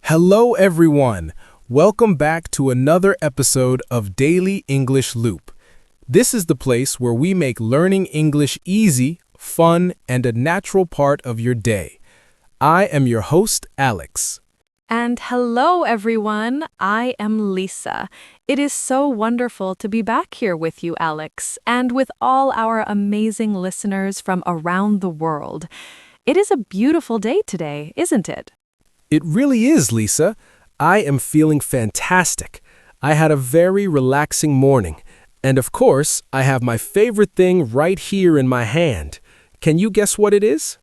Hello, everyone. Welcome back to another episode of Daily English Loop. This is the place where we make learning English easy, fun, and a natural part of your day. I am your host, Alex. And hello, everyone. I am Lisa. It is so wonderful to be back here with you, Alex, and with all our amazing listeners from around the world. It is a beautiful day today, isn't it? It really is, Lisa. I am feeling fantastic. I had a very relaxing morning. And of course, I have my favorite thing right here in my hand. Can you guess what it is?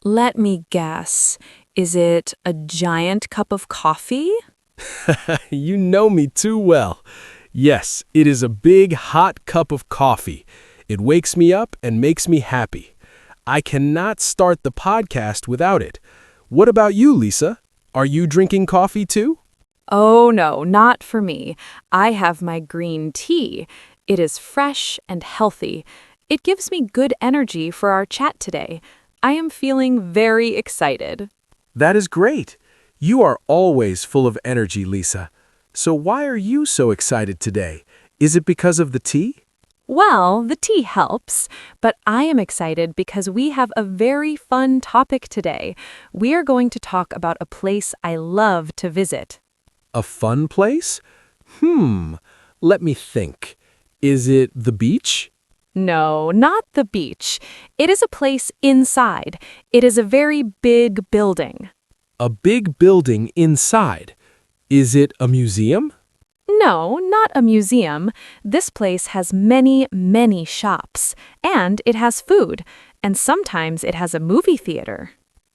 Let me guess. Is it a giant cup of coffee? You know me too well. Yes, it is a big, hot cup of coffee. It wakes me up and makes me happy. I cannot start the podcast without it. What about you, Lisa? Are you drinking coffee too? Oh, no, not for me. I have my green tea. It is fresh and healthy. It gives me good energy for our chat today. I am feeling very excited. That is great. You are always full of energy, Lisa. So why are you so excited today? Is it because of the tea? Well, the tea helps, but I am excited because we have a very fun topic today. We are going to talk about a place I love to visit. A fun place? Let me think. Is it the beach? No, not the beach. It is a place inside. It is a very big building. A big building inside. Is it a museum? No, not a museum. This place has many, many shops, and it has food, and sometimes it has a movie theater.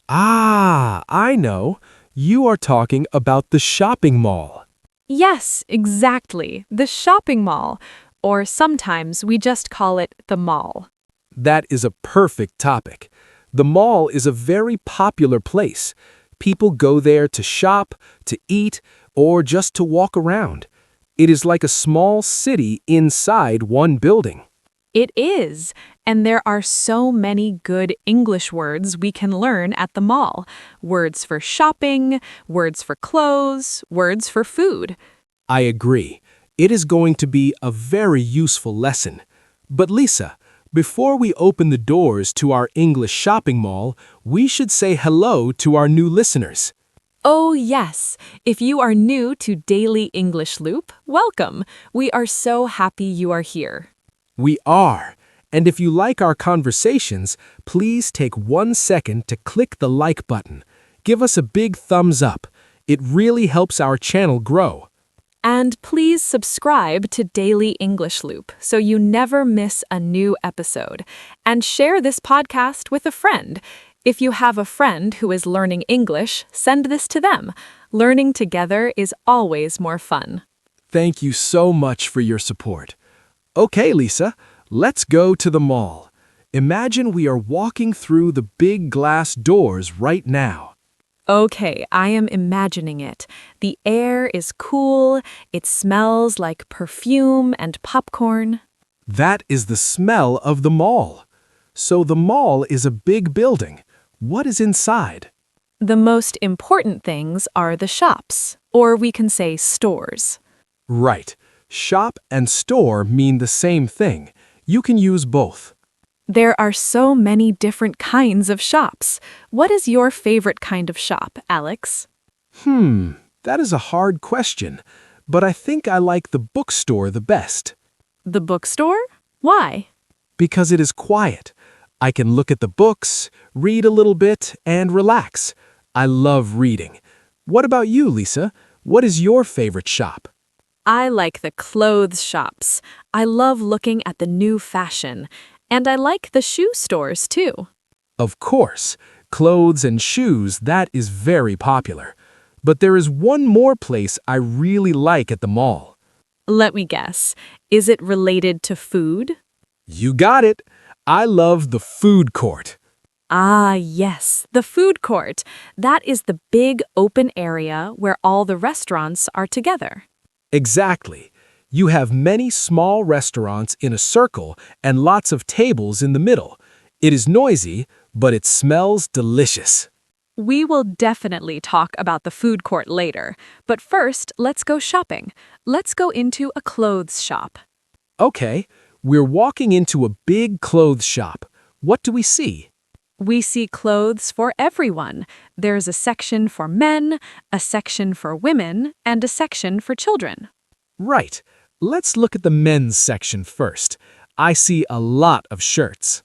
Ah, I know. You are talking about the shopping mall. Yes, exactly, the shopping mall, or sometimes we just call it the mall. That is a perfect topic. The mall is a very popular place. People go there to shop, to eat, or just to walk around. It is like a small city inside one building. It is, and there are so many good English words we can learn at the mall. Words for shopping, words for clothes, words for food. I agree. It is going to be a very useful lesson. But Lisa, before we open the doors to our English shopping mall, we should say hello to our new listeners. Oh, yes. If you are new to Daily English Loop, welcome. We are so happy you are here. We are. And if you like our conversations, please take 1 second to click the like button. Give us a big thumbs up. It really helps our channel grow. And please subscribe to Daily English Loop so you never miss a new episode. And share this podcast with a friend. If you have a friend who is learning English, send this to them. Learning together is always more fun. Thank you so much for your support. Okay, Lisa, let's go to the mall. Imagine we are walking through the big glass doors right now. Okay, I am imagining it. The air is cool. It smells like perfume and popcorn. That is the smell of the mall. So the mall is a big building. What is inside? The most important things are the shops, or we can say stores. Right. Shop and store mean the same thing. You can use both. There are so many different kinds of shops. What is your favorite kind of shop, Alex? That is a hard question, but I think I like the bookstore the best. The bookstore? Why? Because it is quiet. I can look at the books, read a little bit, and relax. I love reading. What about you, Lisa? What is your favorite shop? I like the clothes shops. I love looking at the new fashion. And I like the shoe stores, too. Of course, clothes and shoes, that is very popular. But there is one more place I really like at the mall. Let me guess. Is it related to food? You got it. I love the food court. Ah, yes, the food court. That is the big open area where all the restaurants are together. Exactly. You have many small restaurants in a circle and lots of tables in the middle. It is noisy, but it smells delicious. We will definitely talk about the food court later, but first, let's go shopping. Let's go into a clothes shop. Okay, we're walking into a big clothes shop. What do we see? We see clothes for everyone. There's a section for men, a section for women, and a section for children. Right. Let's look at the men's section first. I see a lot of shirts.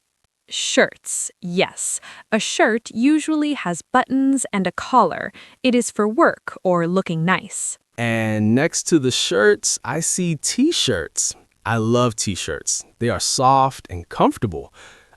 Shirts, yes. A shirt usually has buttons and a collar. It is for work or looking nice. And next to the shirts, I see t-shirts. I love t-shirts. They are soft and comfortable.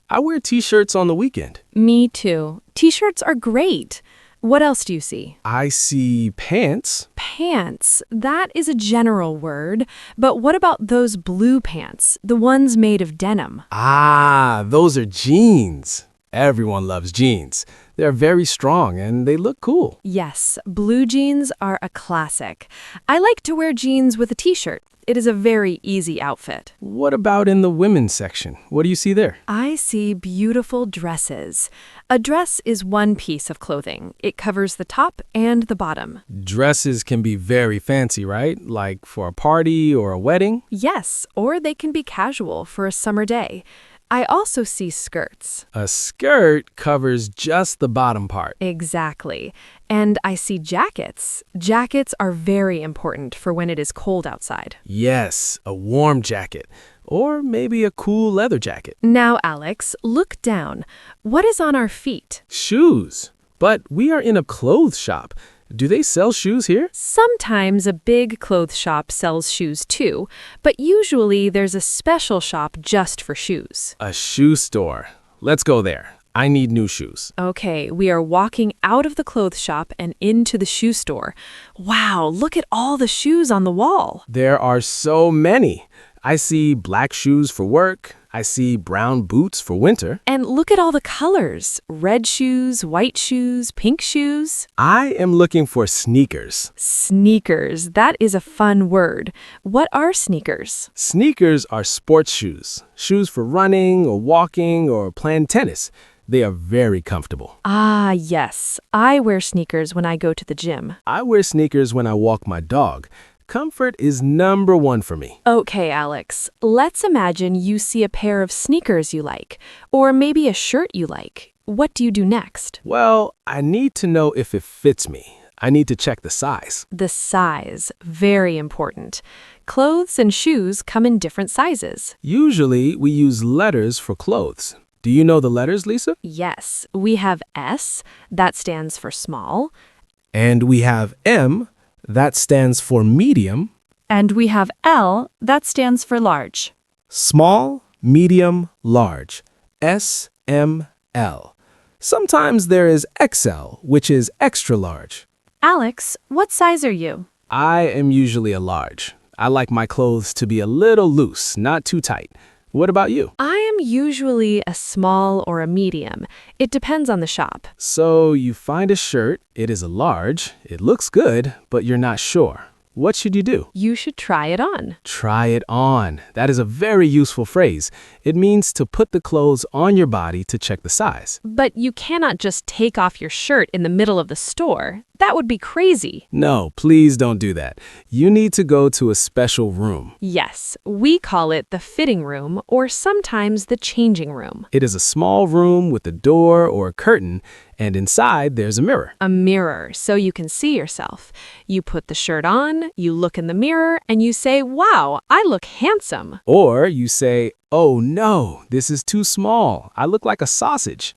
I wear t-shirts on the weekend. Me too. T-shirts are great. What else do you see? I see pants. Pants. That is a general word. But what about those blue pants, the ones made of denim? Ah, those are jeans. Everyone loves jeans. They're very strong and they look cool. Yes, blue jeans are a classic. I like to wear jeans with a t-shirt. It is a very easy outfit. What about in the women's section? What do you see there? I see beautiful dresses. A dress is one piece of clothing. It covers the top and the bottom. Dresses can be very fancy, right? Like for a party or a wedding? Yes, or they can be casual for a summer day. I also see skirts. A skirt covers just the bottom part. Exactly. And I see jackets. Jackets are very important for when it is cold outside. Yes, a warm jacket. Or maybe a cool leather jacket. Now, Alex, look down. What is on our feet? Shoes. But we are in a clothes shop. Do they sell shoes here? Sometimes a big clothes shop sells shoes too, but usually there's a special shop just for shoes. A shoe store. Let's go there. I need new shoes. Okay, we are walking out of the clothes shop and into the shoe store. Wow, look at all the shoes on the wall. There are so many. I see black shoes for work. I see brown boots for winter. And look at all the colors. Red shoes, white shoes, pink shoes. I am looking for sneakers. Sneakers. That is a fun word. What are sneakers? Sneakers are sports shoes. Shoes for running or walking or playing tennis. They are very comfortable. Ah, yes. I wear sneakers when I go to the gym. I wear sneakers when I walk my dog. Comfort is number one for me. Okay, Alex. Let's imagine you see a pair of sneakers you like, or maybe a shirt you like. What do you do next? Well, I need to know if it fits me. I need to check the size. The size. Very important. Clothes and shoes come in different sizes. Usually, we use letters for clothes. Do you know the letters, Lisa? Yes, we have S, that stands for small. And we have M, that stands for medium. And we have L, that stands for large. Small, medium, large. S, M, L. Sometimes there is XL, which is extra large. Alex, what size are you? I am usually a large. I like my clothes to be a little loose, not too tight. What about you? I am usually a small or a medium. It depends on the shop. So you find a shirt, it is a large, it looks good, but you're not sure. What should you do? You should try it on. Try it on. That is a very useful phrase. It means to put the clothes on your body to check the size. But you cannot just take off your shirt in the middle of the store. That would be crazy. No, please don't do that. You need to go to a special room. Yes, we call it the fitting room or sometimes the changing room. It is a small room with a door or a curtain, and inside there's a mirror. A mirror, so you can see yourself. You put the shirt on, you look in the mirror, and you say, "Wow, I look handsome." Or you say, "Oh no, this is too small. I look like a sausage."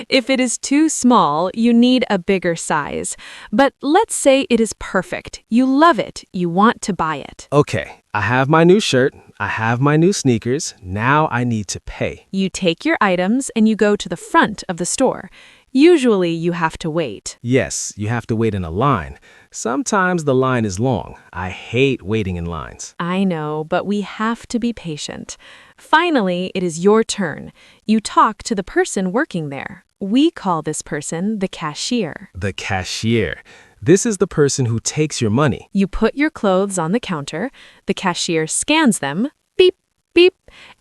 If it is too small, you need a bigger size. But let's say it is perfect. You love it. You want to buy it. Okay, I have my new shirt. I have my new sneakers. Now I need to pay. You take your items and you go to the front of the store. Usually you have to wait. Yes, you have to wait in a line. Sometimes the line is long. I hate waiting in lines. I know, but we have to be patient. Finally, it is your turn. You talk to the person working there. We call this person the cashier. The cashier. This is the person who takes your money. You put your clothes on the counter. The cashier scans them. Beep. beep,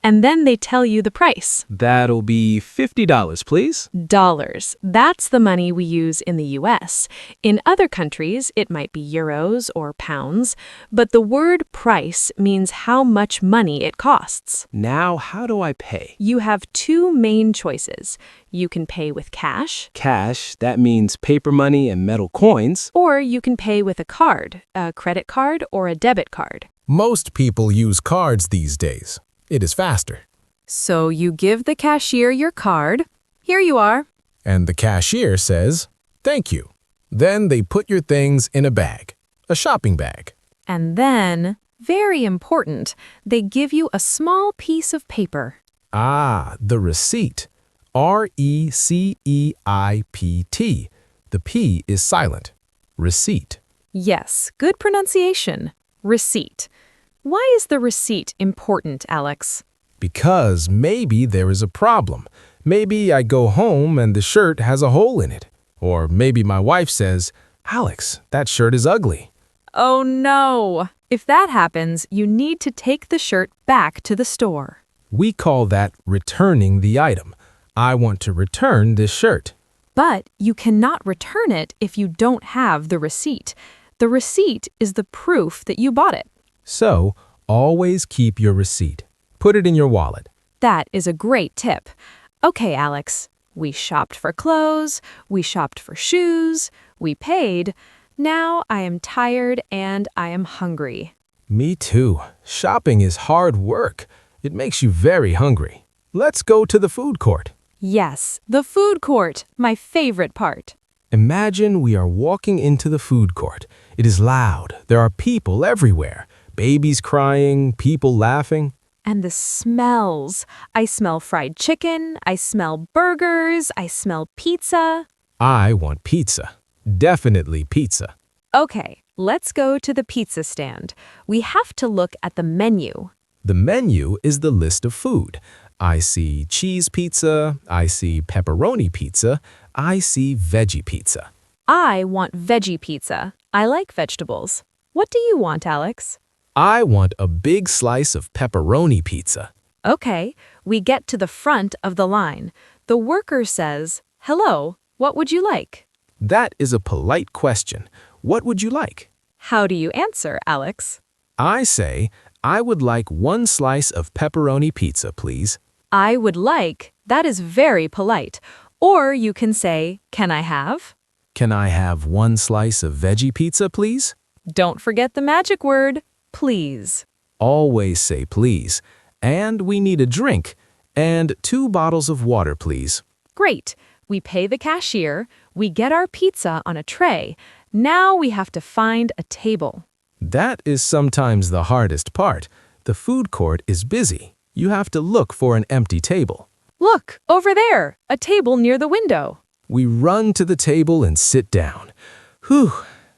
and then they tell you the price. That'll be $50, please. Dollars. That's the money we use in the US. In other countries, it might be euros or pounds, but the word price means how much money it costs. Now, how do I pay? You have two main choices. You can pay with cash, Cash, that means paper money and metal coins. or you can pay with a card, a credit card or a debit card. Most people use cards these days. It is faster. So you give the cashier your card. Here you are. And the cashier says, "Thank you." Then they put your things in a bag, a shopping bag. And then, very important, they give you a small piece of paper. Ah, the receipt. R-E-C-E-I-P-T. The P is silent. Receipt. Yes, good pronunciation. Receipt. Why is the receipt important, Alex? Because maybe there is a problem. Maybe I go home and the shirt has a hole in it. Or maybe my wife says, "Alex, that shirt is ugly." Oh no! If that happens, you need to take the shirt back to the store. We call that returning the item. I want to return this shirt. But you cannot return it if you don't have the receipt. The receipt is the proof that you bought it. So, always keep your receipt. Put it in your wallet. That is a great tip. Okay, Alex. We shopped for clothes, we shopped for shoes, we paid. Now I am tired and I am hungry. Me too. Shopping is hard work. It makes you very hungry. Let's go to the food court. Yes, the food court, my favorite part. Imagine we are walking into the food court. It is loud. There are people everywhere. Babies crying, people laughing. And the smells. I smell fried chicken, I smell burgers, I smell pizza. I want pizza. Definitely pizza. Okay, let's go to the pizza stand. We have to look at the menu. The menu is the list of food. I see cheese pizza, I see pepperoni pizza, I see veggie pizza. I want veggie pizza. I like vegetables. What do you want, Alex? I want a big slice of pepperoni pizza. Okay, we get to the front of the line. The worker says, "Hello, what would you like?" That is a polite question. What would you like? How do you answer, Alex? I say, I would like one slice of pepperoni pizza, please. I would like. That is very polite. Or you can say, "Can I have?" Can I have one slice of veggie pizza, please? Don't forget the magic word, please. Always say please. And we need a drink. And 2 bottles of water, please. Great. We pay the cashier. We get our pizza on a tray. Now we have to find a table. That is sometimes the hardest part. The food court is busy. You have to look for an empty table. Look, over there, a table near the window. We run to the table and sit down. Whew,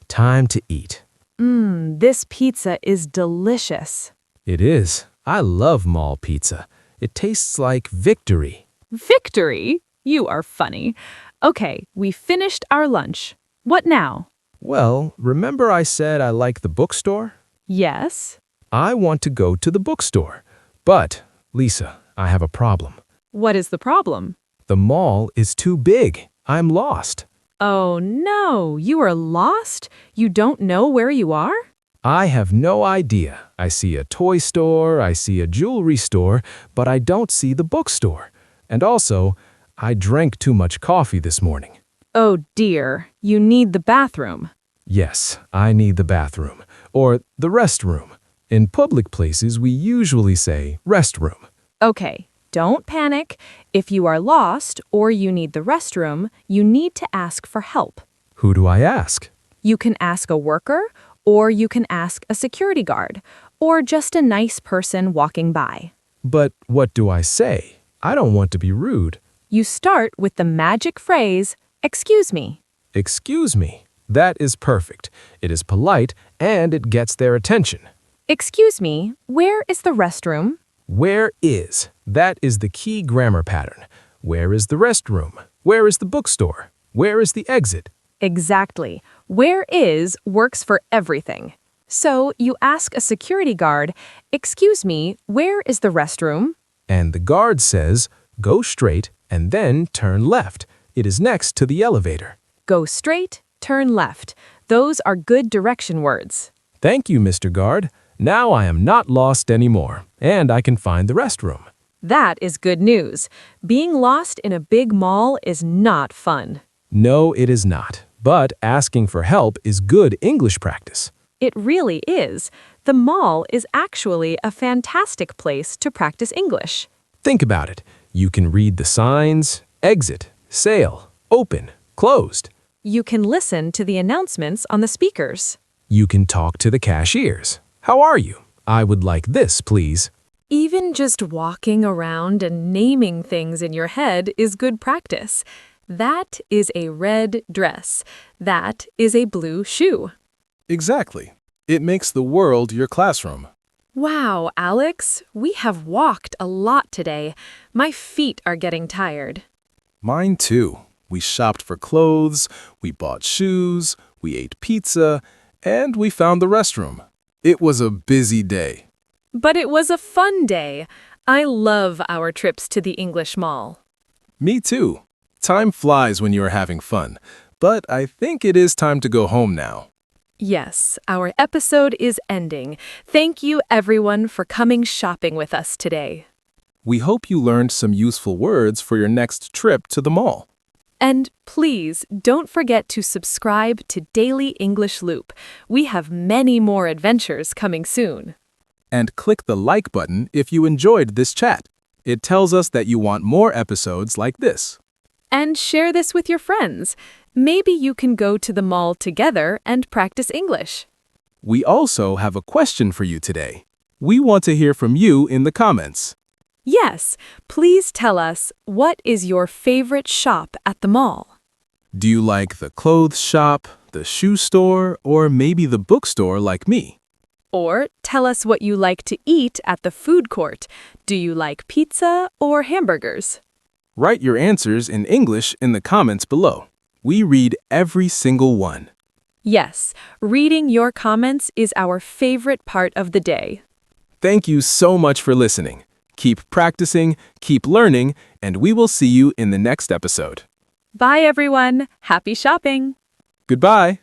time to eat. This pizza is delicious. It is. I love mall pizza. It tastes like victory. Victory? You are funny. Okay, we finished our lunch. What now? Well, remember I said I like the bookstore? Yes? I want to go to the bookstore. But, Lisa, I have a problem. What is the problem? The mall is too big. I'm lost. Oh no, you are lost? You don't know where you are? I have no idea. I see a toy store, I see a jewelry store, but I don't see the bookstore. And also, I drank too much coffee this morning. Oh dear, you need the bathroom. Yes, I need the bathroom, or the restroom. In public places, we usually say restroom. Okay, don't panic. If you are lost or you need the restroom, you need to ask for help. Who do I ask? You can ask a worker, or you can ask a security guard, or just a nice person walking by. But what do I say? I don't want to be rude. You start with the magic phrase, "Excuse me." Excuse me. That is perfect. It is polite and it gets their attention. Excuse me, where is the restroom? Where is? That is the key grammar pattern. Where is the restroom? Where is the bookstore? Where is the exit? Exactly. Where is works for everything. So you ask a security guard, "Excuse me, where is the restroom?" And the guard says, go straight and then turn left. It is next to the elevator. Go straight, turn left. Those are good direction words. Thank you, Mr. Guard. Now I am not lost anymore, and I can find the restroom. That is good news. Being lost in a big mall is not fun. No, it is not. But asking for help is good English practice. It really is. The mall is actually a fantastic place to practice English. Think about it. You can read the signs, exit, sale, open, closed. You can listen to the announcements on the speakers. You can talk to the cashiers. How are you? I would like this, please. Even just walking around and naming things in your head is good practice. That is a red dress. That is a blue shoe. Exactly. It makes the world your classroom. Wow, Alex, we have walked a lot today. My feet are getting tired. Mine too. We shopped for clothes, we bought shoes, we ate pizza, and we found the restroom. It was a busy day. But it was a fun day. I love our trips to the English Mall. Me too. Time flies when you are having fun, but I think it is time to go home now. Yes, our episode is ending. Thank you, everyone, for coming shopping with us today. We hope you learned some useful words for your next trip to the mall. And please don't forget to subscribe to Daily English Loop. We have many more adventures coming soon. And click the like button if you enjoyed this chat. It tells us that you want more episodes like this. And share this with your friends. Maybe you can go to the mall together and practice English. We also have a question for you today. We want to hear from you in the comments. Yes, please tell us, what is your favorite shop at the mall? Do you like the clothes shop, the shoe store, or maybe the bookstore like me? Or tell us what you like to eat at the food court. Do you like pizza or hamburgers? Write your answers in English in the comments below. We read every single one. Yes, reading your comments is our favorite part of the day. Thank you so much for listening. Keep practicing, keep learning, and we will see you in the next episode. Bye, everyone. Happy shopping. Goodbye.